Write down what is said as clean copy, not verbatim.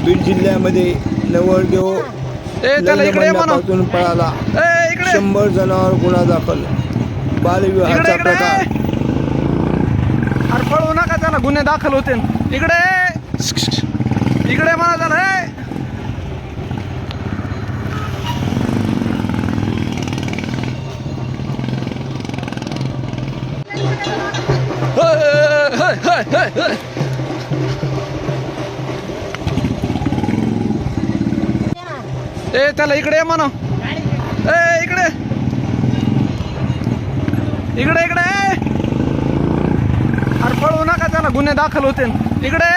बीड जिल्ह्यामध्ये नवरदेव लग्नापासून पळाला. 100 जणांवर गुन्हा दाखल. बालविवाहाचा प्रकार. अरे पळवू नका त्याला, गुन्हे दाखल होते. इकडे इकडे म्हणा त्याला. त्याला इकडे म्हणा. इकडे इकडे इकडे. अरे पळवू नका त्याला, गुन्हे दाखल होते. इकडे